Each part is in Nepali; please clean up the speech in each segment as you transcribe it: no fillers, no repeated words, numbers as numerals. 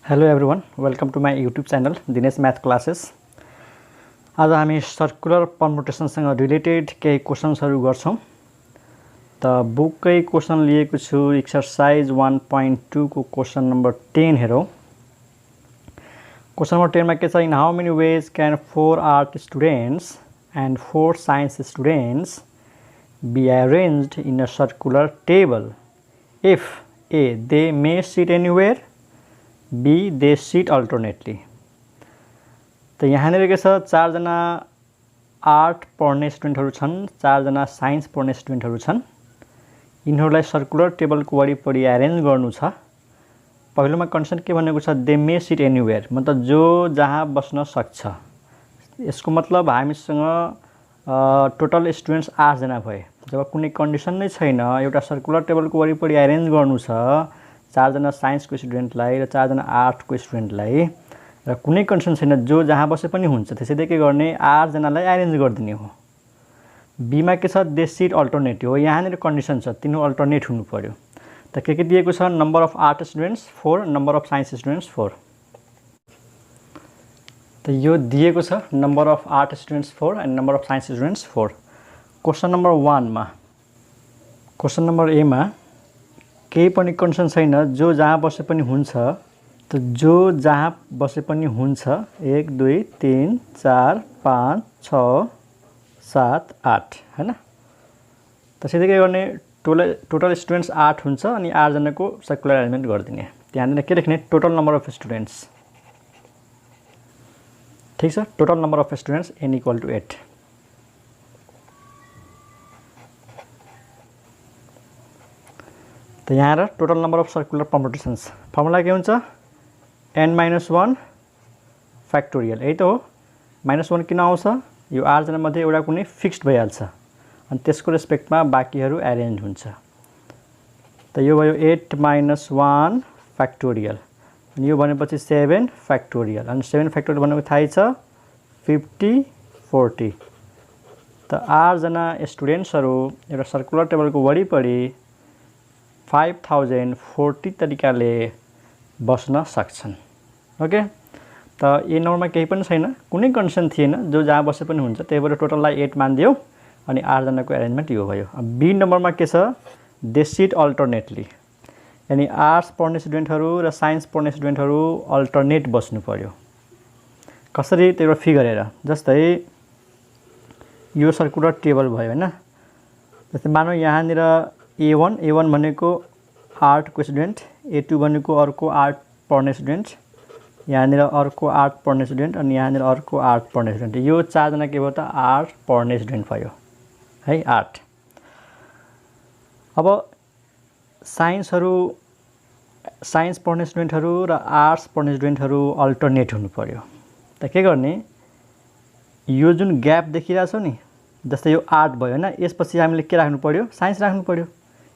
Hello everyone, welcome to my YouTube channel Dinesh math classes. आज हामी सर्कुलर परमुटेसनसँग रिलेटेड केही क्वेसन्सहरू गर्छौं। त बुककै क्वेसन लिएको छु, एक्सरसाइज 1.2 को क्वेसन नम्बर 10 हेरौं। क्वेसन नम्बर 10 मा के छ, in how many ways can 4 art students and 4 science students be arranged in a circular table if A they may sit anywhere, B they sit alternately। तो यहाँनिर के छ, 4 जना आर्ट पढ्ने स्टुडेन्टहरु छन्, 4 जना साइन्स पढ्ने स्टुडेन्टहरु छन्। यिनीहरुलाई सर्कुलर टेबलको वरिपरि अरेन्ज गर्नु छ। पहिलोमा कन्डिसन के भनेको छ, दे मे सिट एनीवेयर, मतलब जो जहाँ बस्न सक्छ। यसको मतलब हामीसँग टोटल स्टुडेन्ट्स 8 जना भए। जब कुनै कन्डिसन नै छैन, एउटा सर्कुलर टेबलको वरिपरि अरेन्ज गर्नु छ 4 जना साइन्सको स्टुडेन्टलाई र 4 जना आर्टको स्टुडेन्टलाई, र कुनै कन्डिसन छैन, जो जहाँ बसे पनि हुन्छ, त्यसैले के गर्ने, 8 जनालाई अरेन्ज गरिदिने हो। बी मा के छ, दे सिट अल्टरनेटिभ हो। यहाँनिर कन्डिसन छ, तिनीहरू अल्टरनेट हुनु पर्यो। त के दिएको छ, number of art students 4, number of science students 4। त यो दिएको छ, number of art students 4 and number of science students 4। Question number 1 मा, क्वेसन नम्बर ए मा केही पनि कन्डिसन छैन, जो जहाँ बसे पनि हुन्छ। त जो जहाँ बसे पनि हुन्छ 1 2 3 4 5 6 7 8 हैन। त्यसैले के गर्ने, टोटल स्टुडेन्ट्स 8 हुन्छ अनि 8 जनाको सर्कुलर अरेन्जमेन्ट गरिदिने। त्यहाँनिर के लेख्ने, टोटल नम्बर अफ स्टुडेन्ट्स। ठीक छ, total number of students n = 8। तो यहाँ र total number of circular permutations formula के हुन्छ, n-1 फ्याक्टोरियल। यही त हो, -1 किन आउँछ, यो 8 जना मध्ये एउटा कुनै फिक्स्ड भइहाल्छ अनि त्यसको रेस्पेक्टमा बाँकीहरू अरेन्ज हुन्छ। त यो भयो 8 - 1 फ्याक्टोरियल, अनि यो भनेपछि 7 फ्याक्टोरियल, अनि 7 फ्याक्टोरियल भनेको थाहै छ 50 40। त 8 जना स्टुडेन्ट्सहरू एउटा सर्कुलर टेबलको वरिपरि 5040 तरिकाले बस्न सक्छन्। ओके, त ए नम्बरमा केही पनि छैन, कुनै कन्डिसन थिएन, जो जहाँ बसे पनि हुन्छ, त्यही भएर टोटललाई 8 मानिदियो अनि 8 जनाको अरेन्जमेन्ट यो भयो। बी नम्बरमा के छ, दे सिट अल्टरनेटली, यानी आर्ट्स पढ्ने स्टुडेन्टहरू र साइन्स पढ्ने स्टुडेन्टहरू अल्टरनेट बस्नु पर्यो। कसरी, त्यो एउटा फिगर हेर। जस्तै यो सर्कुलर टेबल भयो हैन। जस्तै मानौ यहाँनिर A1 भनेको आर्टको स्टुडेन्ट, A2 भनेको अर्को आर्ट पढ्ने स्टुडेन्ट, यहाँनिर अर्को आर्ट पढ्ने स्टुडेन्ट, अनि यहाँनिर अर्को आर्ट पढ्ने स्टुडेन्ट। यो 4 जना के भयो त, आर्ट पढ्ने स्टुडेन्ट भयो है, आर्ट। अब साइन्स पढ्ने स्टुडेन्टहरू र आर्ट्स पढ्ने स्टुडेन्टहरू अल्टरनेट हुनु पर्यो। त के गर्ने, यो जुन ग्याप देखिरहेछौ नि, जस्तै यो आर्ट भयो हैन, यसपछि हामीले के राख्नु पर्यो, साइन्स राख्नु पर्यो।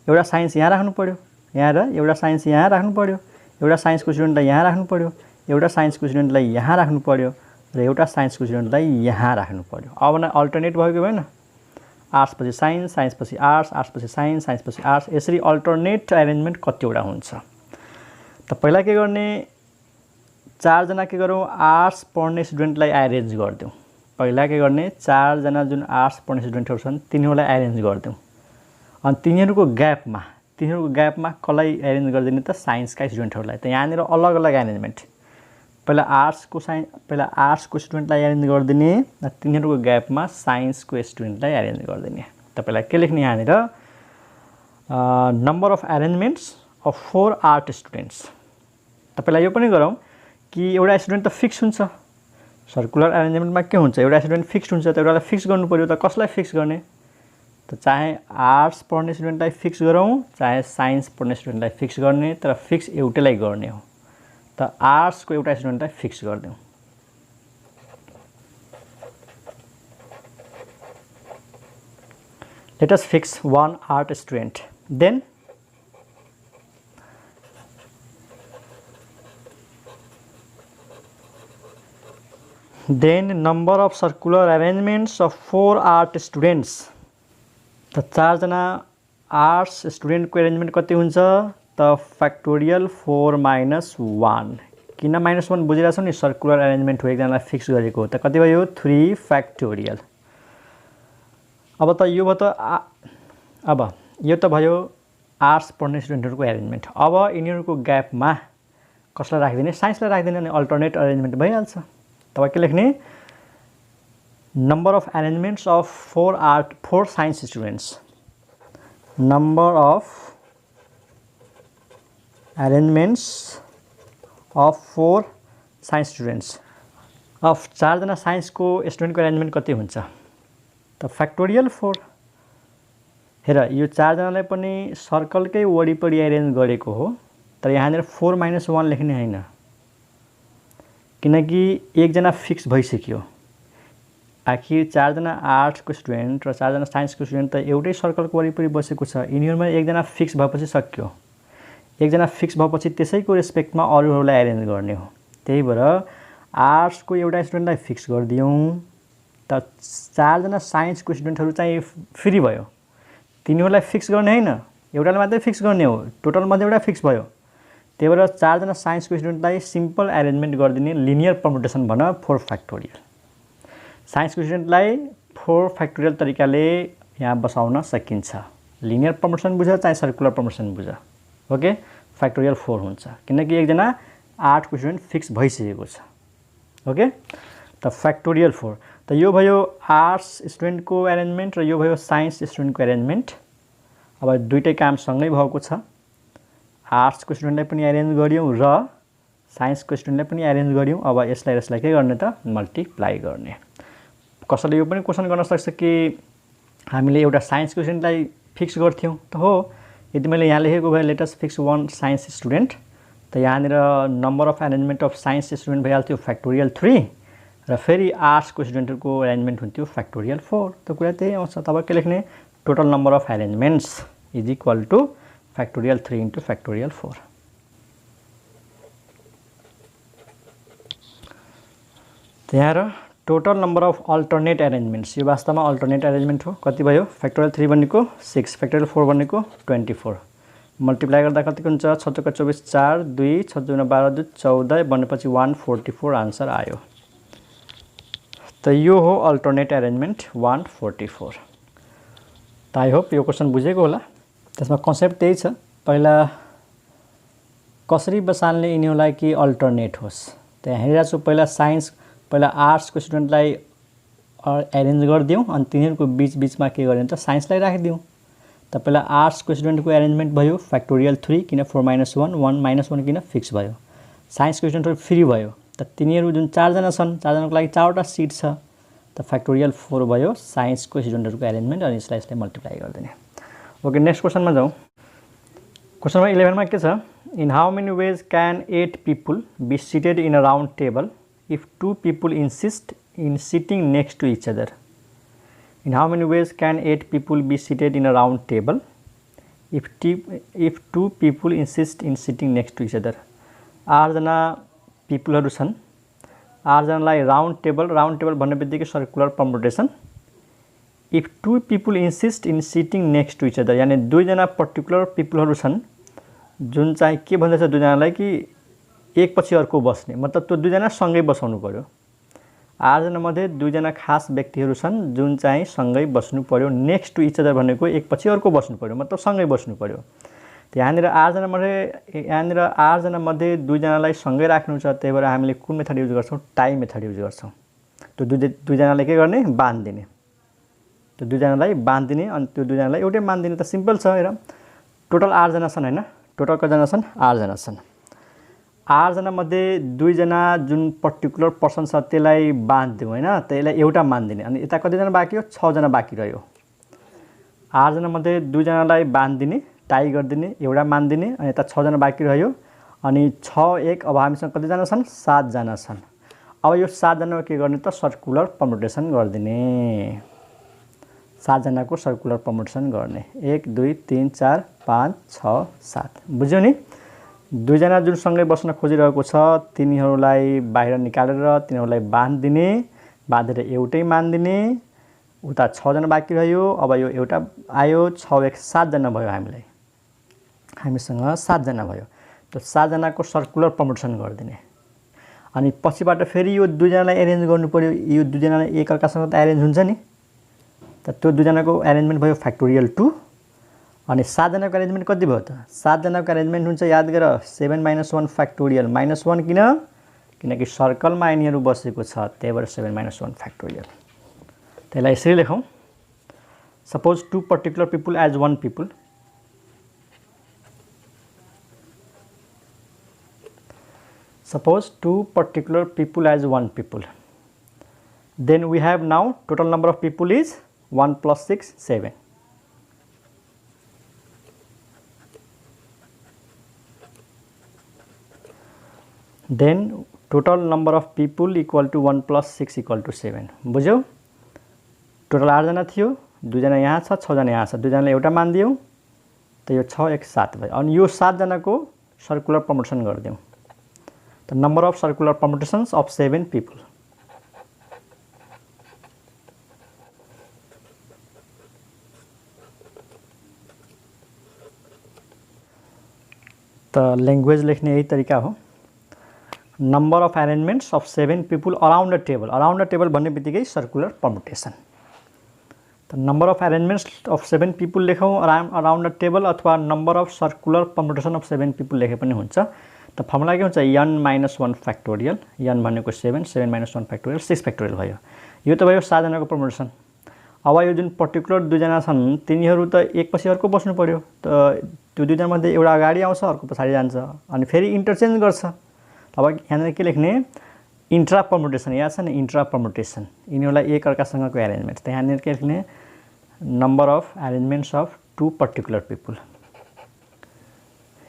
एउटा साइन्स यहाँ राख्नु पर्यो, यहाँ र एउटा साइन्स यहाँ राख्नु पर्यो, एउटा साइन्सको स्टुडेन्टलाई यहाँ राख्नु पर्यो, एउटा साइन्सको स्टुडेन्टलाई यहाँ राख्नु पर्यो, र एउटा साइन्सको स्टुडेन्टलाई यहाँ राख्नु पर्यो। अब न अल्टरनेट भयो कि भएन, आर्ट्स पछि साइन्स, साइन्स पछि आर्ट्स, आर्ट्स पछि साइन्स, साइन्स पछि आर्ट्स, यसरी अल्टरनेट अरेन्जमेन्ट कतिवटा हुन्छ। त पहिला के गर्ने, 4 जना के गरौँ, आर्ट्स पढ्ने स्टुडेन्टलाई अरेन्ज गरिदिउँ। पहिला के गर्ने, 4 जना जुन आर्ट्स पढ्ने स्टुडेन्टहरू छन् तिनीहरूलाई अरेन्ज गरिदिउँ, अनि तिनीहरूको ग्यापमा कसलाई अरेन्ज गरिदिने त, साइन्सका स्टुडेन्टहरूलाई। त यहाँनिर अलग अलग अरेन्जमेन्ट, पहिला आर्ट्सको स्टुडेन्टलाई अरेन्ज गरिदिने, र तिनीहरूको ग्यापमा साइन्सको स्टुडेन्टलाई अरेन्ज गरिदिने। त पहिला के लेख्ने, यहाँनिर number of arrangements of 4 art students. त पहिला यो पनि गरौँ कि एउटा स्टुडेन्ट त फिक्स हुन्छ, सर्कुलर अरेन्जमेन्टमा के हुन्छ, एउटा स्टुडेन्ट फिक्स्ड हुन्छ, त एउटालाई फिक्स गर्नु पर्यो। त कसलाई फिक्स गर्ने, त चाहे आर्ट्स पढ्ने स्टुडेन्टलाई फिक्स गरौँ, चाहे साइन्स पढ्ने स्टुडेन्टलाई फिक्स गर्ने, तर फिक्स एउटैलाई गर्ने हो। त आर्ट्सको एउटा स्टुडेन्टलाई फिक्स गरिदिउँ। Let us fix 1 art student. Then number of circular arrangements of 4 art students। त 4 जना आर्ट्स स्टुडेन्टको अरेन्जमेन्ट कति हुन्छ त, फ्याक्टोरियल 4 - 1 किन -1 बुझिरहेछौ नि सर्कुलर एरेन्जमेन्ट हो एकजनालाई फिक्स गरेको त कति भयो 3 फ्याक्टोरियल। अब त यो भयो त अब यो त भयो आर्ट्स पढ्ने स्टुडेन्टहरुको एरेन्जमेन्ट। अब यिनीहरुको ग्यापमा कसलाई राखिदिने साइन्सलाई राखिदिने अनि अल्टरनेट अरेन्जमेन्ट भइहाल्छ। तब के लेख्ने number of arrangements of 4 science students number of arrangements of 4 science students of 4 जना साइन्सको स्टुडेन्टको एरेन्जमेन्ट कति हुन्छ त फ्याक्टोरियल 4। हेर यो 4 जनालाई पनि सर्कलकै वरिपरि एरेन्ज गरेको हो तर यहाँनिर 4 - 1 लेख्ने हैन किनकि एकजना फिक्स भइसक्यो। आखिर 4 जना आर्ट्सको स्टुडेन्ट र 4 जना साइन्सको स्टुडेन्ट त एउटै सर्कलको वरिपरि बसेको छ। यिनीहरुमा एकजना फिक्स भएपछि सक्यो। एकजना फिक्स भएपछि त्यसैको रेस्पेक्टमा अरूहरुलाई एरेन्ज गर्ने हो। त्यही भएर आर्ट्सको एउटा स्टुडेन्टलाई फिक्स गरिदियौं त 4 जना साइन्सको स्टुडेन्टहरु चाहिँ फ्री भयो। तिनीहरुलाई फिक्स गर्ने हैन एउटालाई मात्रै फिक्स गर्ने हो। टोटल मध्ये एउटा फिक्स भयो। त्यही भएर 4 जना साइन्सको स्टुडेन्टलाई सिम्पल एरेन्जमेन्ट गरिदिने लिनियर परम्युटेसन भन 4 फ्याक्टोरियल। साइन्सको स्टुडेन्टलाई 4 फ्याक्टोरियल तरिकाले यहाँ बसाउन सकिन्छ। लिनियर परम्युटेसन बुझ चाहे सर्कुलर परम्युटेसन बुझ ओके फ्याक्टोरियल 4 हुन्छ किनकि एकजना आर्ट्सको स्टुडेन्ट फिक्स भइसकेको छ। ओके त फ्याक्टोरियल 4 त यो भयो आर्ट्स स्टुडेन्टको एरेन्जमेन्ट र यो भयो साइन्स स्टुडेन्टको एरेन्जमेन्ट। अब दुईटै काम सँगै भएको छ। आर्ट्सको स्टुडेन्टलाई पनि एरेन्ज गर्यौं र साइन्सको स्टुडेन्टलाई पनि एरेन्ज गर्यौं। अब यसलाई के गर्ने त मल्टिप्लाई गर्ने। कसैले यो पनि क्वेशन गर्न सक्छ कि हामीले एउटा साइन्सको स्टुडेन्टलाई फिक्स गर्थ्यौं त हो। यदि मैले यहाँ लेखेको भए let us fix 1 science student त यहाँनिर number of arrangement of science student भइहाल्थ्यो फ्याक्टोरियल 3 र फेरि आर्ट्सको स्टुडेन्टहरुको एरेन्जमेन्ट हुन्थ्यो फ्याक्टोरियल 4। त कुरा त्यही आउँछ। तब के लेख्ने total number of arrangements is equal to factorial 3 into factorial 4। त्यहाँ total number of alternate arrangements यो वास्तवमा अल्टरनेट एरेन्जमेन्ट हो। कति भयो फ्याक्टोरियल 3 भनेको 6 फ्याक्टोरियल 4 भनेको 24 मल्टिप्लाई गर्दा कतिको हुन्छ 6 × 24 4 2 6 × 12 2 14 बनेपछि 144 आन्सर आयो। त यो हो अल्टरनेट एरेन्जमेन्ट 144। त आई होप यो क्वेशन बुझेको होला। त्यसमा कन्सेप्ट त्यही छ। पहिला कसरी बसाल्ने यिनीहरुलाई कि अल्टरनेट होस्। त यहाँ हेरिरहेको छु पहिला आर्ट्सको स्टुडेन्टलाई एरेन्ज गरिदियौं अनि तिनीहरुको बीचमा के गर्ने त साइन्सलाई राखिदियौं। त पहिला आर्ट्सको स्टुडेन्टको एरेन्जमेन्ट भयो फ्याक्टोरियल 3 किन 4 - 1 1 - 1 किन फिक्स भयो। साइन्सको स्टुडेन्टहरु फ्री भयो त तिनीहरु जुन 4 जना छन् 4 जनाको लागि 4 वटा सिट छ त फ्याक्टोरियल 4 भयो साइन्सको स्टुडेन्टहरुको एरेन्जमेन्ट अनि यसलाई मल्टिप्लाई गर्दिने। ओके नेक्स्ट क्वेशनमा जाउँ। क्वेशन नम्बर 11 मा के छ in how many ways can 8 people be seated in a round table if 2 people insist in sitting next to each other? In how many ways can 8 people be seated in a round table if 2 people insist in sitting next to each other? 8 जना पिपलहरु छन्। 8 जनालाई राउन्ड टेबल भन्ने बित्तिकै circular permutation. if 2 people insist in sitting next to each other यानी 2 जना पर्टिकुलर पिपलहरु छन् जुन चाहिँ के भन्दैछ 2 जनालाई कि एक पछि अर्को बस्ने मतलब त्यो 2 जना सँगै बसाउनु पर्यो। 8 जना मध्ये 2 जना खास व्यक्तिहरु छन् जुन चाहिँ सँगै बस्नु पर्यो। नेक्स्ट टु इच अदर भनेको एक पछि अर्को बस्नु पर्यो मतलब सँगै बस्नु पर्यो। यहाँनिर 8 जना मध्ये 2 जनालाई सँगै राख्नु छ। त्यही भएर हामीले कुन मेथड युज गर्छौं टाई मेथड युज गर्छौं। त्यो 2 जनालाई के गर्ने बान्दिने। त्यो 2 जनालाई बान्दिने अनि त्यो 2 जनालाई एउटै बान्दिने त सिम्पल छ। हेर टोटल 8 जना छन् हैन टोटल कति जना छन् 8 जना छन्। 8 जना मध्ये 2 जना जुन पर्टिकुलर पर्सन छ त्यसलाई बान्दियौ हैन त यसलाई एउटा मान्दिने अनि यता कति जना बाँकी हो 6 जना बाँकी रह्यो। 8 जना मध्ये 2 जनालाई बान्दिने टाई गर्दिने एउटा मान्दिने अनि यता 6 जना बाँकी रह्यो अनि 6 1 अब हामीसँग कति जना छन् 7 जना छन्। अब यो 7 जनाको के गर्ने त सर्कुलर परम्युटेसन गर्दिने। 7 जनाको सर्कुलर परम्युटेसन गर्ने 1 2 3 4 5 6 7 बुझ्यौ नि। 2 जना जुन सँगै बस्न खोजिरहेको छ तिनीहरुलाई बाहिर निकालेर तिनीहरुलाई बान्दिने बाँधेर एउटै मान्दिने उता 6 जना बाँकी रह्यो। अब यो एउटा आयो 6 1 7 जना भयो हामीसँग 7 जना भयो। त्यो 7 जनाको सर्कुलर परम्युटेसन गर्दिने अनि पछिबाट फेरि यो दुईजनालाई एरेन्ज गर्नु पर्यो यो दुईजनालाई एक अर्कासँग त एरेन्ज हुन्छ नि त त्यो दुईजनाको एरेन्जमेन्ट भयो फ्याक्टोरियल 2 अनि 7 जनाको एरेन्जमेन्ट कति भयो त 7 जनाको एरेन्जमेन्ट हुन्छ याद गर 7 - 1 फ्याक्टोरियल -1 किनकि सर्कलमा यिनीहरू बसेको छ त्यही भएर 7 - 1 फ्याक्टोरियल त्यसलाई यसरी लेखौं suppose 2 particular people as 1 people Suppose 2 particular people as 1 people. Then we have now total number of people is 1 plus 6, 7. Then total number of people equal to 1 plus 6 equal to 7. बुझ्यौ टोटल 8 जना थियो 2 जना यहाँ छ 6 जना यहाँ छ 2 जनाले एउटा मान दियौ त यो 6 1 7 भयो अनि यो 7 जनाको सर्कुलर परम्युटेसन गर्दियौ the number of circular permutations of 7 people. The language लेख्ने यही तरिका हो number of arrangements of 7 people around a table भन्ने बित्तिकै circular permutation. The number of arrangements of 7 people लेखौं around a table अथवा number of circular permutation of 7 people लेखे पनि हुन्छ त फर्मुला के हुन्छ n - 1 फ्याक्टोरियल n भनेको 7 7 - 1 फ्याक्टोरियल 6 फ्याक्टोरियल भयो यो त भयो 7 जनाको परम्युटेसन अब यो जुन पर्टिकुलर 2 जना छन् तिनीहरू त एक पछि अर्को बस्नु पर्यो त त्यो 2 जना मध्ये एउटा अगाडि आउँछ अर्को पछाडी जान्छ अनि फेरि इन्टरचेन्ज गर्छ अब यहाँ के लेख्ने इंट्रा परम्युटेसन याद छ नि इंट्रा परम्युटेसन यिनीहरूलाई एक अर्कासँगको एरेन्जमेन्ट त यहाँ के लेख्ने number of arrangements of 2 particular people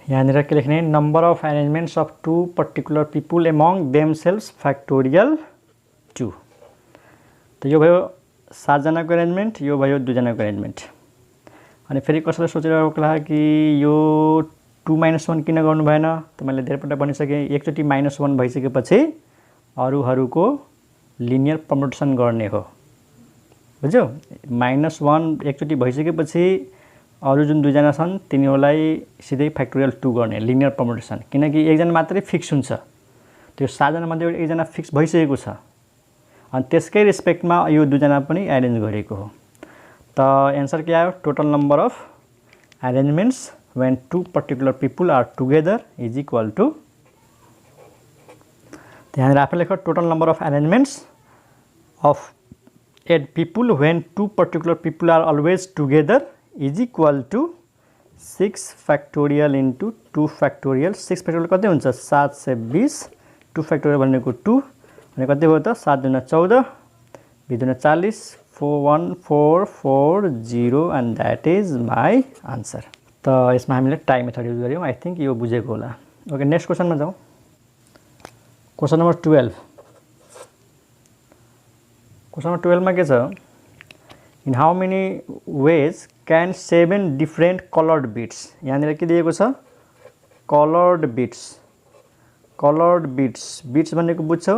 यहाँ के लेख्ने number of arrangements of 2 particular people among themselves factorial 2 त यो भयो 7 जनाको एरेन्जमेन्ट यो भयो 2 जनाको एरेन्जमेन्ट अनि फेरि कसैले सोचिरहेको होला कि यो 2 - 1 किन गर्नु भएन त मैले धेरै पटक भनिसके एकचोटी -1 भइसकेपछि अरुहरुको लिनियर परम्युटेसन गर्ने हो बुझ्यौ -1 एकचोटी भइसकेपछि अरु जुन 2 जना छन् तिनीहरूलाई सिधै फ्याक्टोरियल 2 गर्ने लिनियर परम्युटेसन किनकि एक जना मात्रै फिक्स हुन्छ त्यो 7 जना मध्ये एक जना फिक्स भइसकेको छ अनि त्यसकै रेस्पेक्टमा यो 2 जना पनि अरेन्ज गरेको हो त आन्सर के आयो total number of arrangements when 2 particular people are together is equal to ध्यान राख्नु लेख total number of arrangements of 8 people when 2 particular people are always together is equal to 6 factorial into 2 factorial 6 factorial कति हुन्छ 720 2 factorial भनेको 2 अनि कति भयो त 7 दुना 14 2 दुना 40 41440 and that is my answer त यसमा हामीले टाइम मेथड युज गर्यौं आई थिंक यो बुझेको होला ओके नेक्स्ट क्वेशनमा जाउँ क्वेशन नम्बर 12 क्वेशन नम्बर 12 मा के छ in how many wage can 7 different colored beads यहाँ के दिएको छ colored beads beads भनेको बुझ्छौ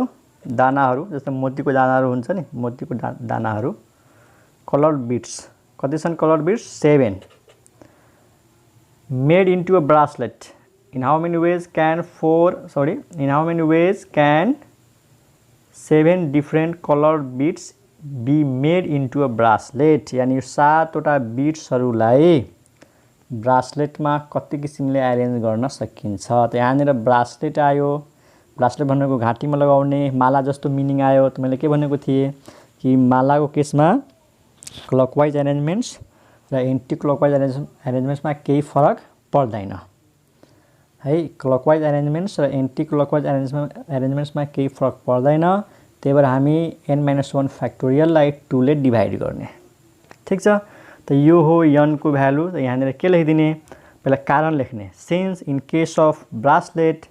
दानाहरु जस्तो मोतीको दानाहरु हुन्छ नि मोतीको दानाहरु colored beads कति छन् colored beads 7 made into a bracelet in how many ways can 7 different colored beads be made into a bracelet यानी 7 वटा बीड्सहरुलाई ब्रासलेट मा कति किसिमले अरेन्ज गर्न सकिन्छ त यहाँनेर ब्रासलेट आयो ब्रासलेट भनेको घाँटीमा लगाउने माला जस्तो मिनिङ आयो त मैले के भनेको थिए कि मालाको केसमा क्लकवाइज अरेन्जमेन्ट्स र एन्टी क्लकवाइज अरेन्जमेन्ट्स मा केही फरक पर्दैन है क्लकवाइज अरेन्जमेन्ट्स र एन्टी क्लकवाइज अरेन्जमेन्ट्स मा केही फरक पर्दैन त्यही भएर हामी n-1 फ्याक्टोरियल लाई 2 ले डिवाइड गर्ने ठीक छ त यो हो n को भ्यालु त यहाँ के लेखिदिने पहिला कारण लेख्ने since in case of bracelet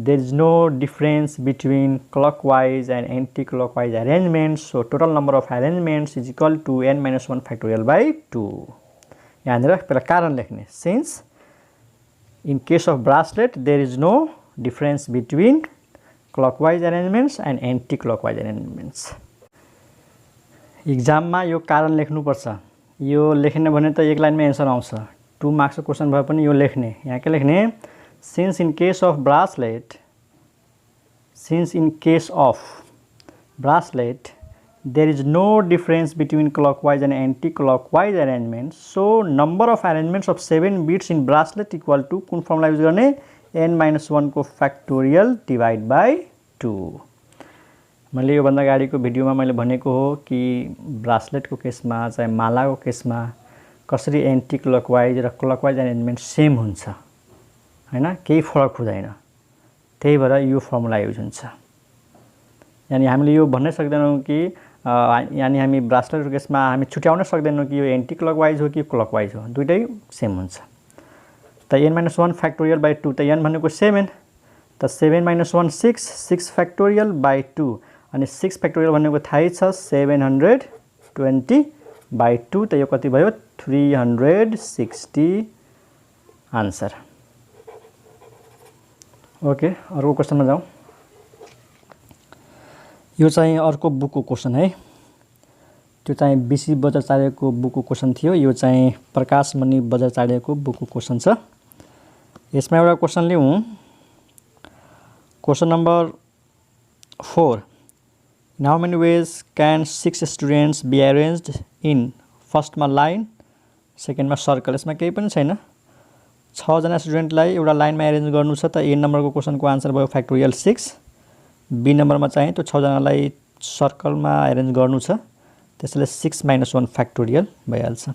there is no difference between clockwise and anti-clockwise arrangements so total number of arrangements is equal to n-1 factorial by 2 यहाँ पहिला कारण लेख्ने since in case of bracelet there is no difference between clockwise arrangements and anti-clockwise arrangements exam मा यो कारण लेख्नु पर्छ यो लेख्ने भने त एक लाइनमै आन्सर आउँछ 2 मार्क्स को क्वेशन भए पनि यो लेख्ने यहाँ के लेख्ने since in case of bracelet there is no difference between clockwise and anti-clockwise arrangements, so number of arrangements of 7 bits in bracelet equal to कुन फर्मुला युज गर्ने n-1 को फ्याक्टोरियल डिवाइड बाई 2। मैले योभन्दा अगाडिको भिडियोमा मैले भनेको हो कि ब्रासलेटको केसमा चाहे मालाको केसमा कसरी एन्टी क्लकवाइज र क्लकवाइज अरेन्जमेन्ट सेम हुन्छ हैन, केही फरक हुँदैन। त्यही भएर यो फर्मुला युज हुन्छ। यानी हामीले यो भन्नै सक्दैनौँ कि यानी हामी ब्रासलेटको केसमा हामी छुट्याउन सक्दैनौँ कि यो एन्टी क्लकवाइज हो कि क्लकवाइज हो, दुईटै सेम हुन्छ। त n-1 फ्याक्टोरियल बाई 2 त n भनेको 7 त 7 - 1 6 फ्याक्टोरियल बाई 2 अनि 6 फ्याक्टोरियल भनेको थाहै छ 720 बाई 2 त यो कति भयो 360 आन्सर। ओके, अर्को क्वेसनमा जाउँ। यो चाहिँ अर्को बुकको क्वेसन है, त्यो चाहिँ बिसी बज्राचार्यको बुकको क्वेसन थियो। यो चाहिँ प्रकाशमणि बज्राचार्यको बुकको क्वेसन छ। यसमा एउटा क्वेसन लिउँ। Question number 4, in how many ways can 6 students be arranged in फर्स्टमा लाइन, सेकेन्डमा सर्कल। यसमा केही पनि छैन, 6 जना स्टुडेन्टलाई एउटा लाइनमा एरेन्ज गर्नु छ। त ए नम्बरको क्वेसनको आन्सर भयो फ्याक्टोरियल 6। बी नम्बरमा चाहिँ त्यो 6 जनालाई सर्कलमा एरेन्ज गर्नु छ, त्यसैले 6 - 1 फ्याक्टोरियल भइहाल्छ।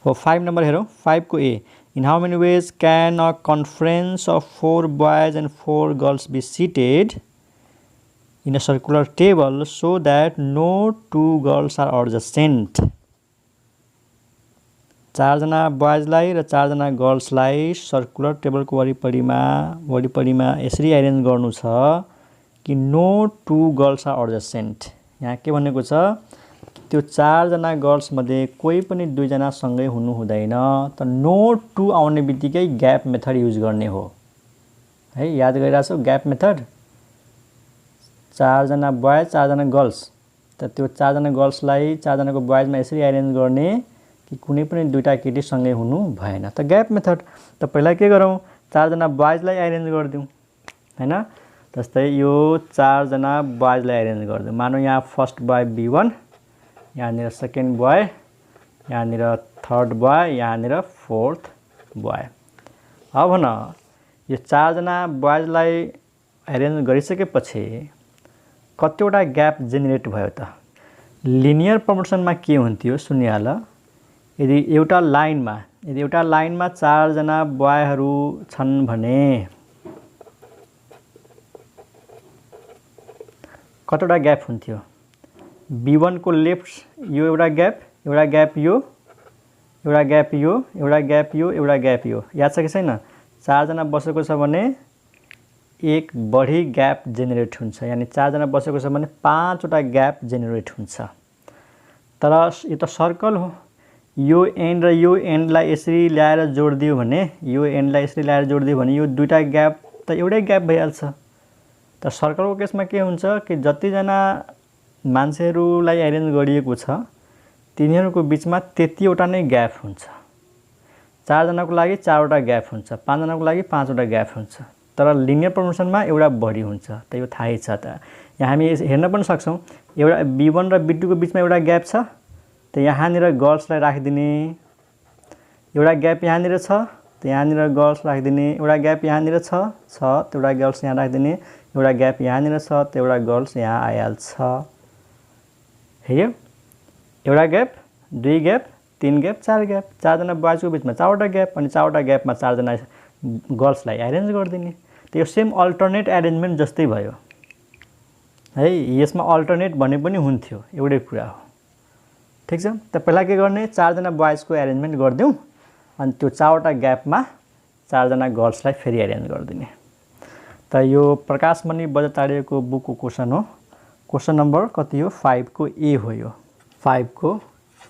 हो 5 नम्बर हेरौँ। 5 को ए, in how many ways can a conference of 4 boys and 4 girls be seated in a circular table so that no 2 girls are adjacent। 4 जना बोइजलाई र 4 जना गर्ल्सलाई सर्कुलर टेबलको वरिपरिमा यसरी एरेन्ज गर्नु छ कि नो 2 गर्ल्स आर एडजसेन्ट। यहाँ के भनेको छ, त्यो 4 जना गर्ल्स मध्ये कोही पनि 2 जना सँगै हुनु हुँदैन। त नो 2 आउने बित्तिकै ग्याप मेथड युज गर्ने हो है, याद गरिरहेछौ ग्याप मेथड। 4 जना बोइज 4 जना गर्ल्स, त त्यो 4 जना गर्ल्सलाई 4 जनाको बोइजमा यसरी एरेन्ज गर्ने कि कुनै पनि दुईटा केटी सँगै हुनु भएन। त ग्याप मेथड। त पहिला के गरौँ, 4 जना बोइजलाई एरेन्ज गरिदिउँ हैन। जस्तै यो 4 जना बोइजलाई एरेन्ज गरिदिउँ। मानौँ यहाँ फर्स्ट बोय B1, यहाँनिर सेकेन्ड बोय, यहाँनिर थर्ड बोय, यहाँनिर फोर्थ बोय। अब न यो 4 जना बोइजलाई एरेन्ज गरिसकेपछि कतिवटा ग्याप जेनेरेट भयो त। लिनियर प्रपोर्सनमा के हुन्थ्यो सुनिहाल, यदि एउटा लाइनमा 4 जना बोयहरू छन् भने कतिवटा ग्याप हुन्थ्यो। B1 को लेफ्ट यो एउटा ग्याप यो, एउटा ग्याप यो, एउटा ग्याप यो, एउटा ग्याप यो। याद छ कि छैन? 4 जना बसेको छ भने एक बढी ग्याप जेनेरेट हुन्छ, यानी 4 जना बसेको छ भने 5 वटा ग्याप जेनेरेट हुन्छ। तर यो त सर्कल हो, यो एन्ड र यो एन्डलाई यसरी ल्याएर जोडिदियो भने, यो एन्डलाई यसरी ल्याएर जोडिदियो भने यो दुईटा ग्याप त एउटै ग्याप भइहाल्छ। त सर्कलको केसमा के हुन्छ कि जतिजना मान्छेहरूलाई एरेन्ज गरिएको छ तिनीहरूको बिचमा त्यतिवटा नै ग्याप हुन्छ। 4 जनाको लागि 4 वटा ग्याप हुन्छ, 5 जनाको लागि 5 वटा ग्याप हुन्छ। तर लिनियर प्रपोर्सनमा एउटा बढी हुन्छ, त यो थाहै छ। त यहाँ हामी हेर्न पनि सक्छौँ, एउटा B1 र B2 को बिचमा एउटा ग्याप छ, त यहाँनिर गर्ल्सलाई राखिदिने, एउटा ग्याप यहाँनिर छ, त यहाँनिर गर्ल्स राखिदिने, एउटा ग्याप यहाँनिर छ, त एउटा गर्ल्स यहाँ राखिदिने, एउटा ग्याप यहाँनिर छ, त एउटा गर्ल्स यहाँ आइहाल्छ। हेऱ्यो, एउटा ग्याप, 2 ग्याप, 3 ग्याप, 4 ग्याप। 4 जना बोइजको बिचमा 4 वटा ग्याप, अनि 4 वटा ग्यापमा 4 जना गर्ल्सलाई एरेन्ज गरिदिने। त यो सेम अल्टरनेट एरेन्जमेन्ट जस्तै भयो है। यसमा अल्टरनेट भने पनि हुन्थ्यो, एउटै कुरा हो। ठिक छ। त पहिला के गर्ने, 4 जना बोइजको एरेन्जमेन्ट गरिदिउँ, अनि त्यो 4 वटा ग्यापमा 4 जना गर्ल्सलाई फेरि एरेन्ज गरिदिने। त यो प्रकाशमणि बज्राचार्यको बुकको क्वेसन हो। क्वेसन नम्बर कति हो, 5 को ए हो। यो 5 को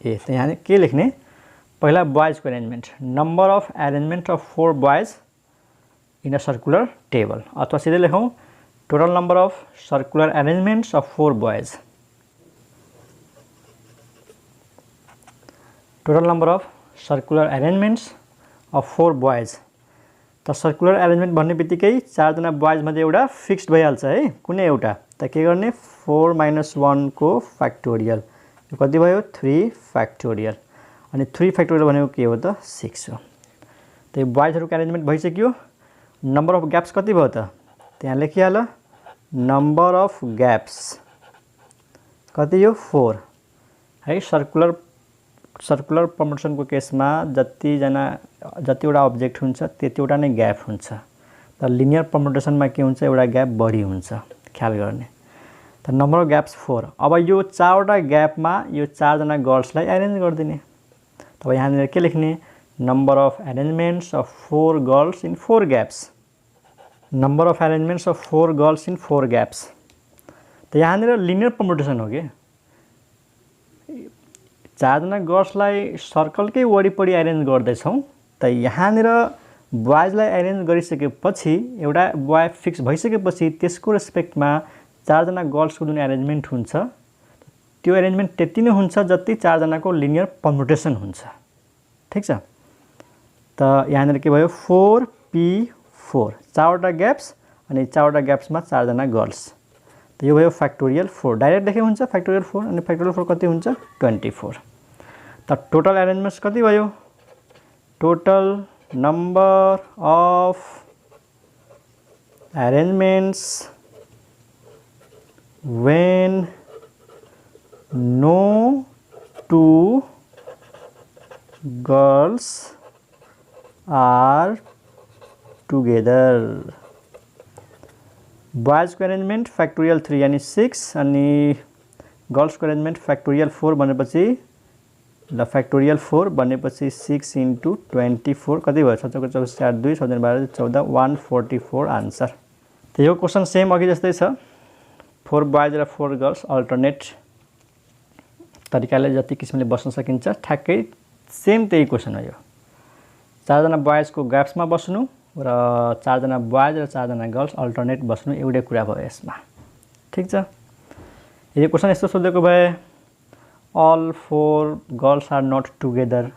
ए। त यहाँ के लेख्ने, पहिला बोइजको arrangement, number of arrangement of 4 boys in a circular table, अथवा सिधै लेखौँ total number of circular arrangements of 4 boys. Total number of circular arrangements of 4 boys. त सर्कुलर एरेन्जमेन्ट भन्ने बित्तिकै 4 जना बोइज मध्ये एउटा फिक्स्ड भइहाल्छ है, कुनै एउटा। त के गर्ने 4 - 1 को फ्याक्टोरियल, यो कति भयो 3 फ्याक्टोरियल, अनि 3 फ्याक्टोरियल भनेको के हो त 6 हो। त यो बोइजहरुको एरेन्जमेन्ट भइसक्यो। नम्बर अफ ग्याप्स कति भयो त त्यहाँ लेखिहाल, नम्बर अफ ग्याप्स कति यो 4 है। सर्कुलर परम्युटेसनको केसमा जतिवटा अब्जेक्ट हुन्छ त्यतिवटा नै ग्याप हुन्छ। तर लिनियर परम्युटेसनमा के हुन्छ, एउटा ग्याप बढी हुन्छ, ख्याल गर्ने। त नम्बर अफ ग्याप्स 4। अब यो 4वटा ग्यापमा यो 4 जना गर्ल्सलाई एरेन्ज गरिदिने। तब यहाँनिर के लेख्ने, number of arrangements of 4 girls in 4 gaps, number of arrangements of 4 girls in 4 gaps. त यहाँनिर लिनियर परम्युटेसन हो के, 4 जना गर्ल्सलाई सर्कलकै वरिपरि एरेन्ज गर्दैछौँ। त यहाँनिर बोइजलाई एरेन्ज गरिसकेपछि एउटा बोय फिक्स भइसकेपछि त्यसको रेस्पेक्टमा 4 जना गर्ल्सको जुन एरेन्जमेन्ट हुन्छ त्यो एरेन्जमेन्ट त्यति नै हुन्छ जति 4 जनाको लिनियर परम्युटेसन हुन्छ, ठिक छ। त यहाँनिर के भयो 4p4, 4वटा ग्याप्स अनि 4वटा ग्याप्समा 4 जना गर्ल्स। त यो भयो फ्याक्टोरियल 4, डाइरेक्ट लेखे हुन्छ फ्याक्टोरियल 4, अनि फ्याक्टोरियल 4 कति हुन्छ 24। त टोटल एरेन्जमेन्ट्स कति भयो, total number of arrangements when no two girls are together। बोइजको एरेन्जमेन्ट फ्याक्टोरियल 3 यानी 6, अनि गर्ल्सको एरेन्जमेन्ट फ्याक्टोरियल 4 भनेपछि ल फ्याक्टोरियल 4 भनेपछि 6 × 24 कति भयो 7 × 24 4 2 7 12 14 144 आन्सर। त यो क्वेसन सेम अघि जस्तै छ, 4 बोइज र 4 गर्ल्स अल्टरनेट तरिकाले जति किसिमले बस्न सकिन्छ ठ्याक्कै सेम त्यही क्वेसन हो यो। 4 जना बोइजको ग्याप्समा बस्नु र 4 जना बोइज र 4 जना गर्ल्स अल्टरनेट बस्नु एउटै कुरा भयो यसमा, ठिक छ। यदि क्वेसन यस्तो सोधेको भए all 4 girls are not together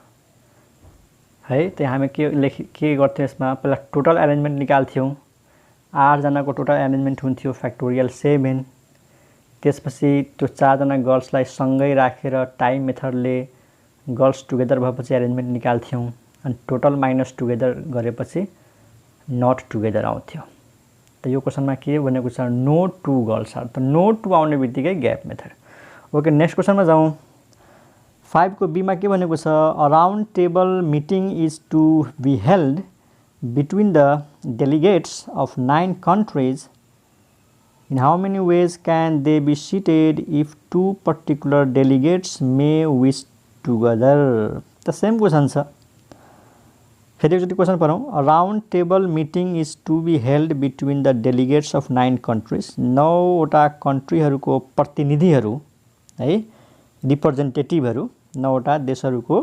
है, त हामी के गर्थ्यौँ यसमा, पहिला टोटल एरेन्जमेन्ट निकाल्थ्यौँ। 8 जनाको टोटल एरेन्जमेन्ट हुन्थ्यो फ्याक्टोरियल 7, त्यसपछि त्यो 4 जना गर्ल्सलाई सँगै राखेर टाइम मेथडले गर्ल्स टुगेदर भएपछि एरेन्जमेन्ट निकाल्थ्यौँ, अनि टोटल माइनस टुगेदर गरेपछि नट टुगेदर आउँथ्यो। त यो क्वेसनमा के भनेको छ, नो 2 गर्ल्स आर, त नो 2 आउने बित्तिकै ग्याप मेथड। ओके, नेक्स्ट क्वेसनमा जाउँ। 5 को बी मा के भनेको छ, a round table meeting is to be held between the delegates of 9 countries. In how many ways can they be seated if 2 particular delegates may wish together? The same question छ। फेरि एकचोटि क्वेसन पढौँ। A round table meeting is to be held between the delegates of 9 countries. 9 वटा कन्ट्रीहरूको प्रतिनिधिहरू है, रिप्रेजेन्टेटिभहरू, 9 वटा देशहरूको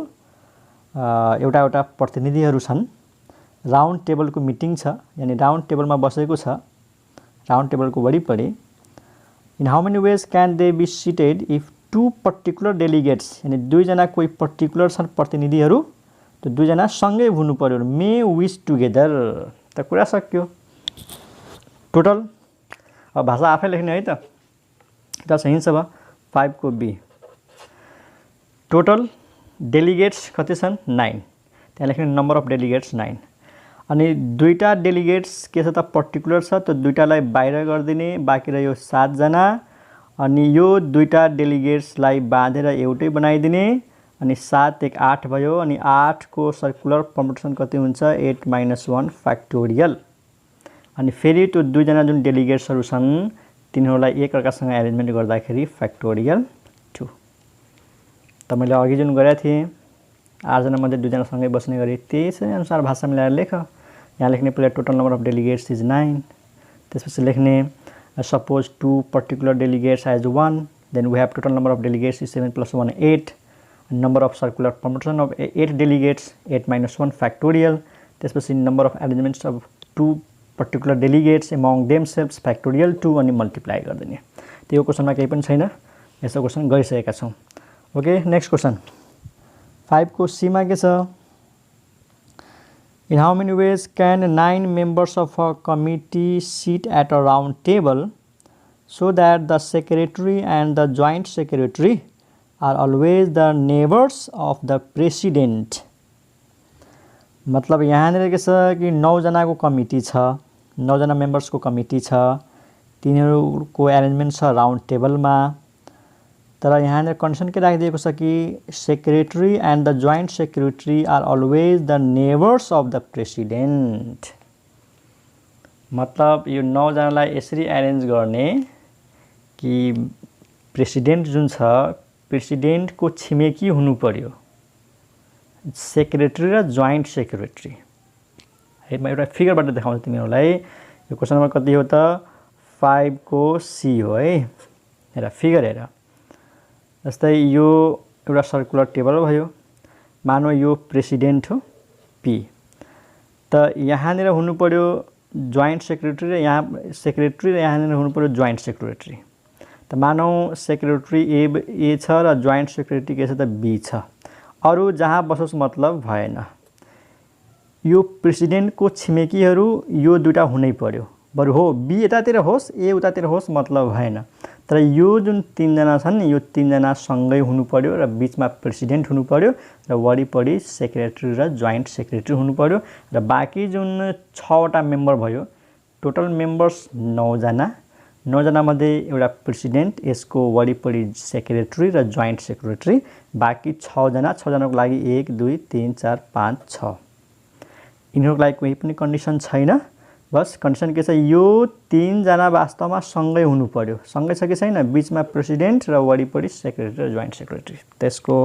एउटा एउटा प्रतिनिधिहरू छन्। राउन्ड टेबलको मिटिङ छ, यानी राउन्ड टेबलमा बसेको छ, राउन्ड टेबलको वरिपरि। In how many ways can they be seated if 2 particular delegates, यानी 2 जना कोही पर्टिकुलर छन् प्रतिनिधिहरू, त्यो 2 जना सँगै हुनु पर्यो, मे विश टुगेदर। त कुरा सक्यो। टोटल अब भाषा आफै लेख्ने है त, त हिन्छ भयो 5 को बी। टोटल डेलिगेट्स कति छन् 9, त्यहाँ लेख्ने नम्बर अफ डेलिगेट्स 9, अनि 2टा डेलिगेट्स के छ त पर्टिकुलर छ, त 2टालाई बाहिर गरिदिने, बाँकी रह्यो 7 जना, अनि यो 2टा डेलिगेट्सलाई बाँधेर एउटै बनाइदिने, अनि 7 1 8 भयो, अनि 8 को सर्कुलर परम्युटेसन कति हुन्छ 8 - 1 फ्याक्टोरियल। अनि फेरि त्यो 2 जना जुन डेलिगेट्सहरू छन् तिनीहरूलाई एक अर्कासँग एरेन्जमेन्ट गर्दाखेरि फ्याक्टोरियल 2। त मैले अघि जुन गरेको थिएँ 8 जना मध्ये 2 जना सँगै बस्ने गरी त्यसै अनुसार भाषा मिलाएर लेख। यहाँ लेख्ने पहिला total number of delegates is 9, त्यसपछि लेख्ने suppose 2 particular delegates as 1, then we have total number of delegates is 7 + 1 8, number of circular permutation of 8 delegates 8 - 1 factorial, त्यसपछि number of arrangements of 2 particular delegates among themselves factorial 2 अनि मल्टिप्लाई गरिदिने। त्यो क्वेसनमा केही पनि छैन, यस्तो क्वेसन गरिसकेका छौँ। ओके, नेक्स्ट क्वेसन 5 को सी मा के छ, In how many ways can 9 members of a committee sit at a round table so that the secretary and the joint secretary are always the neighbors of the president? मतलब यहाँनिर के छ कि 9 जनाको कमिटी छ, 9 जना मेम्बर्सको कमिटी छ, तिनीहरूको एरेन्जमेन्ट छ राउन्ड टेबलमा। तर यहाँनिर कन्डिसन के राखिदिएको छ कि secretary and the joint secretary are always the neighbours of the president. मतलब यो 9 जनालाई यसरी एरेन्ज गर्ने कि प्रेसिडेन्ट जुन छ प्रेसिडेन्टको छिमेकी हुनु पर्यो, सेक्रेटरी र जोइन्ट सेक्रेटरी। है म एउटा फिगरबाट देखाउँछु तिमीहरूलाई। यो क्वेसन नम्बर कति हो त 5 को सी हो है। हेर फिगर हेर। जस्तै यो एउटा सर्कुलर टेबल भयो, मानौ यो प्रेसिडेन्ट हो पी, त यहाँनिर हुनु पर्यो जोइन्ट सेक्रेटरी र यहाँ सेक्रेटरी र यहाँनिर हुनु पर्यो जोइन्ट सेक्रेटरी। त मानौ सेक्रेटरी ए छ र जोइन्ट सेक्रेटरी के छ त बी छ। अरु जहाँ बसोस् मतलब भएन। यो प्रेसिडेन्टको छिमेकीहरू यो दुईटा हुनै पर्यो, बरु हो बी यतातिर होस् ए उतातिर होस् मतलब भएन। तर यो जुन 3 जना छन् यो 3 जना सँगै हुनु पर्यो र बीचमा प्रेसिडेन्ट हुनु पर्यो र वरिपरि सेक्रेटरी र जोइन्ट सेक्रेटरी हुनु पर्यो र बाँकी जुन 6 वटा मेम्बर भयो, टोटल मेम्बर्स 9 जना, 9 जना मध्ये एउटा प्रेसिडेन्ट, यसको वरिपरि सेक्रेटरी र जोइन्ट सेक्रेटरी, बाँकी 6 जना, 6 जनाको लागि 1 2 3 4 5 6। यिनीहरूको लागि कुनै पनि कन्डिसन छैन। बस कन्डिसन के छ, यो 3 जना वास्तवमा सँगै हुनु पर्यो। सँगै छ कि छैन, बीचमा प्रेसिडेन्ट र वरिपरि सेक्रेटरी र जोइन्ट सेक्रेटरी। त्यसको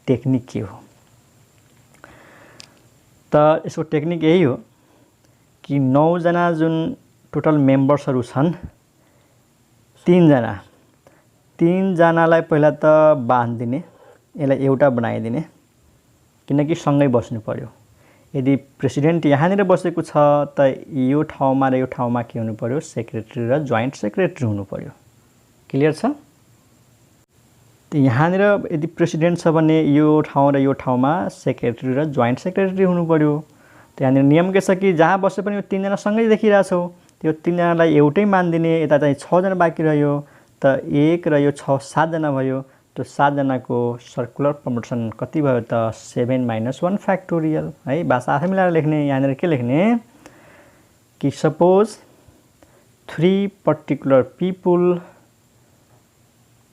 टेक्निक के हो त यसको टेक्निक यही हो कि 9 जना जुन टोटल मेम्बर्सहरू छन्, 3 जनालाई पहिला त बाँधिदिने, यसलाई एउटा बनाइदिने, किनकि सँगै बस्नु पर्यो। यदि प्रेसिडेन्ट यहाँनिर बसेको छ त यो ठाउँमा र यो ठाउँमा के हुनु पर्यो, सेक्रेटरी र जोइन्ट सेक्रेटरी हुनु पर्यो। क्लियर छ? त यहाँनिर यदि प्रेसिडेन्ट छ भने यो ठाउँ र यो ठाउँमा सेक्रेटरी र जोइन्ट सेक्रेटरी हुनु पर्यो। त यहाँनिर नियम के छ कि जहाँ बसे पनि यो 3 जना सँगै देखिरहेछौ, त्यो 3 जनालाई एउटै मान्दिने। यता चाहिँ 6 जना बाँकी रह्यो, त 1 र यो 6 7 जना भयो। त्यो 7 जनाको सर्कुलर परम्युटेसन कति भयो त 7 - 1 फ्याक्टोरियल। है भाषा आफै मिलाएर लेख्ने। यहाँनिर के लेख्ने कि सपोज 3 पर्टिकुलर पिपुल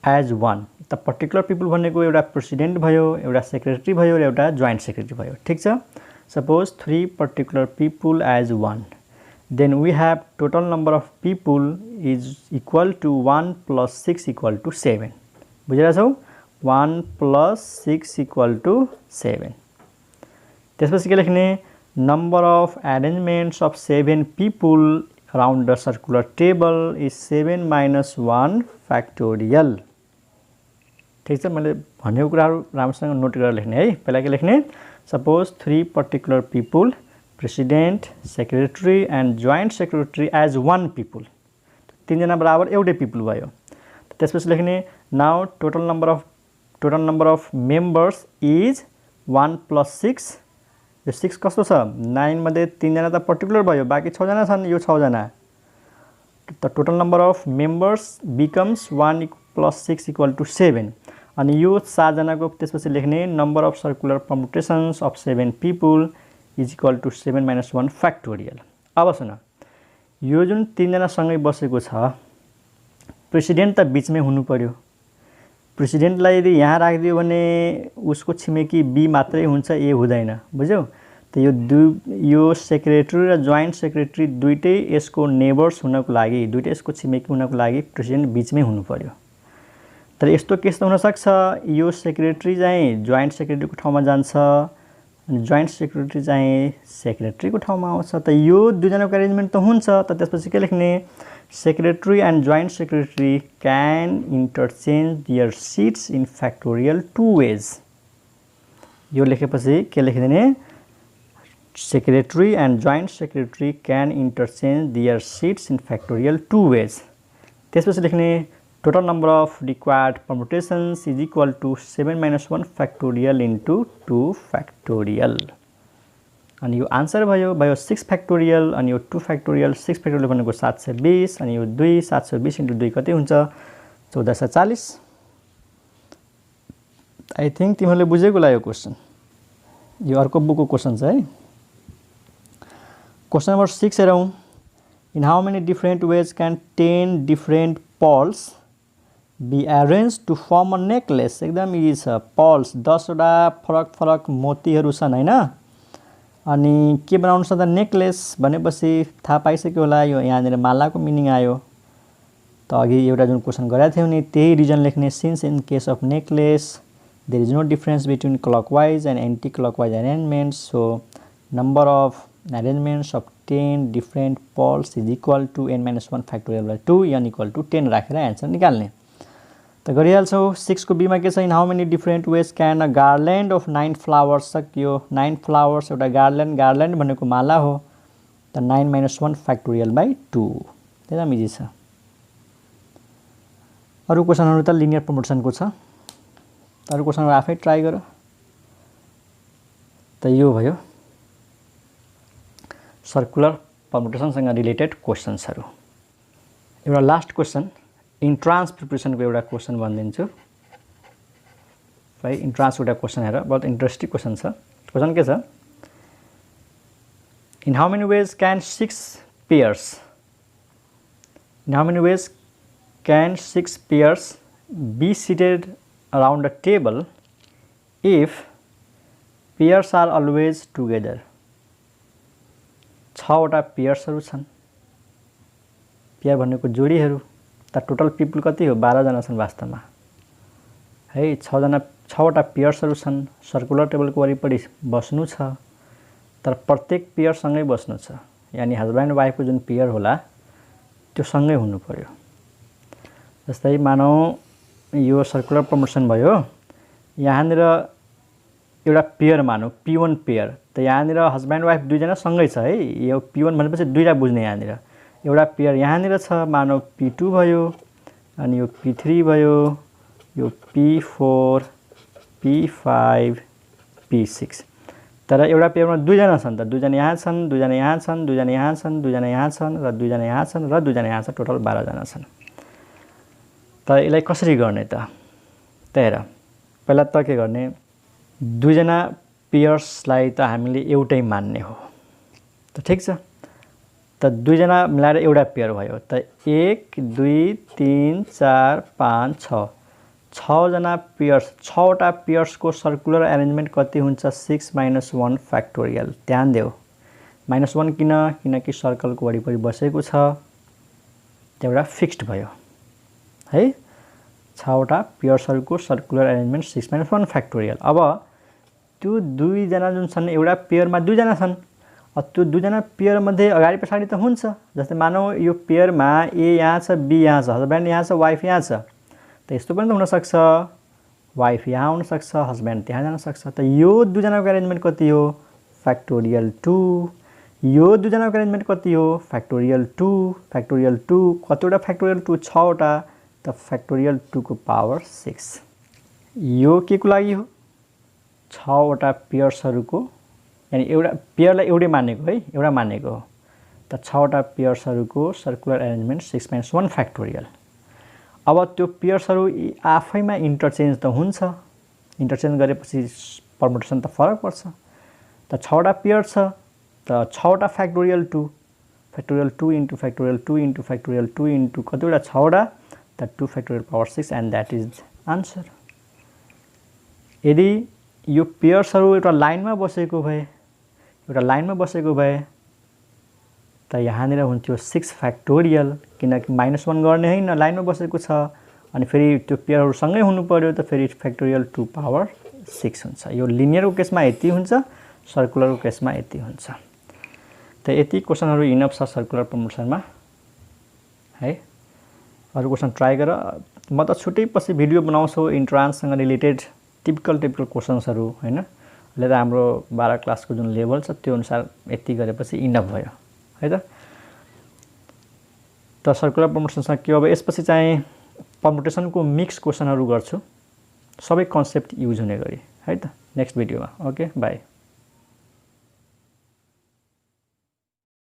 एज 1। त पर्टिकुलर पिपुल भनेको एउटा प्रेसिडेन्ट भयो, एउटा सेक्रेटरी भयो र एउटा जोइन्ट सेक्रेटरी भयो। ठिक छ? Suppose 3 particular people as 1, then we have total number of people is equal to 1 + 6 = 7। बुझिरहेछौ? 1 + 6 = 7। त्यसपछि के लेख्ने, number of arrangements of 7 people around the circular table is 7 - 1 factorial. ठिक छ? मैले भनेको कुराहरू राम्रोसँग नोट गरेर लेख्ने है। पहिला के लेख्ने, suppose 3 particular people, president, secretary and joint secretary as 1 people. 3 जना बराबर एउटै पिपुल भयो। त्यसपछि लेख्ने, now total number of members is 1 + 6। यो 6 कस्तो छ, 9 मध्ये 3 जना त पर्टिकुलर भयो, बाँकी 6 जना छन्, यो 6 जना। त total number of members becomes 1 + 6 = 7। अनि यो 7 जनाको त्यसपछि लेख्ने, number of circular permutations of 7 people is equal to 7 - 1 factorial. अब सुन, यो जुन 3 जना सँगै बसेको छ, प्रेसिडेन्ट त बीचमै हुनु पर्यो। प्रेसिडेन्टलाई यदि यहाँ राखिदियो भने उसको छिमेकी बी मात्रै हुन्छ, ए हुँदैन। बुझ्यौ? त यो सेक्रेटरी र जोइन्ट सेक्रेटरी दुईटै यसको नेबर्स हुनको लागि, दुईटै यसको छिमेकी हुनको लागि प्रेसिडेन्ट बीचमै हुनु पर्यो। तर यस्तो केस त हुनसक्छ यो सेक्रेटरी चाहिँ जोइन्ट सेक्रेटरीको ठाउँमा जान्छ, जोइन्ट सेक्रेटरी चाहिँ सेक्रेटरीको ठाउँमा आउँछ। त यो 2 जनाको अरेन्जमेन्ट त हुन्छ। त त्यसपछि के लेख्ने, secretary and joint secretary can interchange their seats in factorial 2 ways। यो लेखेपछि के लेखिदिने, secretary and joint secretary can interchange their seats in factorial 2 ways। त्यसपछि लेख्ने, total number of required permutations is equal to 7 - 1 factorial into 2 factorial। अनि यो आन्सर भयो 6 फ्याक्टोरियल अनि यो 2 फ्याक्टोरियल 6 फ्याक्टोरियल भनेको 720 अनि यो 2 720 * 2 कति हुन्छ 1440 आई थिंक तिमीहरूले बुझेको होला यो क्वेशन यो अर्को बुकको क्वेशन छ है क्वेशन नम्बर 6 हेरौं in how many different ways can 10 different pearls be arrange to form a necklace एकदम इजी छ पर्ल्स 10 वटा फरक फरक मोतीहरू छन् हैन अनि के बनाउन सक्दा नेकलेस भनेपछि थाहा पाइसक्यो होला यो यहाँनिर मालाको मिनिङ आयो त अघि एउटा जुन क्वेशन गरेका थियौ नि त्यही रिजन लेख्ने since in case of necklace there is no difference between clockwise and anti-clockwise arrangements so number of arrangements of 10 different poles is equal to n minus 1 factorial by 2 n equal to 10 राखेर आन्सर निकाल्ने त गरिहाल्छौ 6 को बी मा के छ in how many different ways can a garland of 9 flowers सक्यो 9 फ्लावर्स एउटा गार्ल्यान्ड भनेको माला हो त 9 minus 1 factorial by 2 एकदम इजी छ अरु क्वेशनहरु त लिनियर परमुटेसन को छ अरु क्वेशन आफै ट्राई गर त यो भयो सर्कुलर परमुटेसन सँग रिलेटेड क्वेशन्सहरु एउटा लास्ट क्वेशन इन्ट्रान्स प्रिपरेसन को एउटा क्वेशन भन्दिन्छु है इन्ट्रान्स एउटा क्वेशन हेर बहुत इन्ट्रेस्टिङ क्वेशन छ क्वेशन के छ in how many ways can 6 pairs in how many ways can 6 pairs be seated around a table if pairs are always together 6 वटा पेयर्सहरु छन् पेयर भनेको जोडीहरु त टोटल पिपल कति हो 12 जना छन् वास्तवमा है 6 वटा पेयर्सहरु छन् सर्कुलर टेबलको वरिपरि बस्नु छ तर प्रत्येक पेयर सँगै बस्नु छ यानी हस्बैंड वाइफ को जुन पेयर होला त्यो सँगै हुनु पर्यो जस्तै मानौ यो सर्कुलर परमुटेसन भयो यहाँनिर एउटा पेयर मानौ p1 पेयर त यहाँनिर हस्बैंड वाइफ दुई जना सँगै छ है यो p1 भनेपछि दुईटा बुझ्ने यहाँनिर एउटा पेयर यहाँनिर छ मानौ p2 भयो अनि यो p3 भयो यो p4 p5 p6 तर एउटा पेयरमा दुई जना छन् त दुई जना यहाँ छन् दुई जना यहाँ छन् दुई जना यहाँ छन् दुई जना यहाँ छन् र दुई जना यहाँ छन् र दुई जना यहाँ छन् टोटल 12 जना छन् त यसलाई कसरी गर्ने त हेर पहिला त के गर्ने दुई जना पेयर्सलाई त हामीले एउटै मान्ने हो त ठीक छ त दुई जना मिलाएर एउटा पेयर भयो त 1 2 3 4 5 6 6 जना पेयर्स 6 वटा पेयर्स को सर्कुलर अरेन्जमेन्ट कति हुन्छ 6 minus 1 फ्याक्टोरियल ध्यान देऊ -1 किनकि सर्कलको वरिपरि बसेको छ एउटा फिक्स्ड भयो है 6 वटा पेयर्सहरुको सर्कुलर अरेन्जमेन्ट 6 minus 1 फ्याक्टोरियल अब त्यो दुई जना जुन छन् एउटा पेयरमा दुई जना छन् त्यो दुई जना पेयर मध्ये अगाडि पछाडी त हुन्छ जस्तै मानौ यो पेयरमा ए यहाँ छ बी यहाँ छ हस्बैंड यहाँ छ वाइफ यहाँ छ त यस्तो पनि हुन सक्छ वाइफ यहाँ हुन सक्छ हस्बैंड त्यहाँ जान सक्छ त यो दुई जनाको अरेन्जमेन्ट कति हो फ्याक्टोरियल 2 यो दुई जनाको अरेन्जमेन्ट कति हो फ्याक्टोरियल 2 कतिवटा फ्याक्टोरियल 2 6 वटा त फ्याक्टोरियल 2 को पावर 6 यो के को लागि हो 6 वटा पेयर्सहरुको यानी एउटा पेयरलाई एउटै मानेको है एउटा मानेको हो त 6 वटा पेयर्सहरुको सर्कुलर अरेन्जमेन्ट 6 minus 1 फ्याक्टोरियल अब त्यो पेयर्सहरु आफैमा इन्टरचेन्ज त हुन्छ इन्टरचेन्ज गरेपछि परमुटेसन त फरक पर्छ त 6 वटा पेयर छ त 6 वटा factorial 2 into factorial 2 into factorial 2 into कतिवटा 6 वटा त 2 factorial power 6 and that is answer यदि यो पेयर्सहरु एउटा लाइनमा बसेको भए त यहाँनिर हुन्थ्यो 6 फ्याक्टोरियल किनकि -1 गर्ने हैन लाइनमा बसेको छ अनि फेरि त्यो पेयरहरु सँगै हुनु पर्यो त फेरि फ्याक्टोरियल 2 पावर 6 हुन्छ यो लिनियरको केसमा यति हुन्छ सर्कुलरको केसमा यति हुन्छ त यति क्वेशनहरु इनफ छ सर्कुलर परमुटेसनमा है अरु क्वेशन ट्राई गर म त छुट्टै पछि भिडियो बनाउँछु इन्ट्रान्स सँग रिलेटेड टिपिकल क्वेशन्सहरु हैन अहिले त हाम्रो 12 क्लासको जुन लेभल छ त्यो अनुसार यति गरेपछि इनफ भयो है त सर्कुलर परमुटेसन सँग के अब यसपछि चाहिँ परमुटेसनको मिक्स क्वेशनहरु गर्छु सबै कन्सेप्ट युज हुने गरी है त नेक्स्ट भिडियोमा ओके बाइ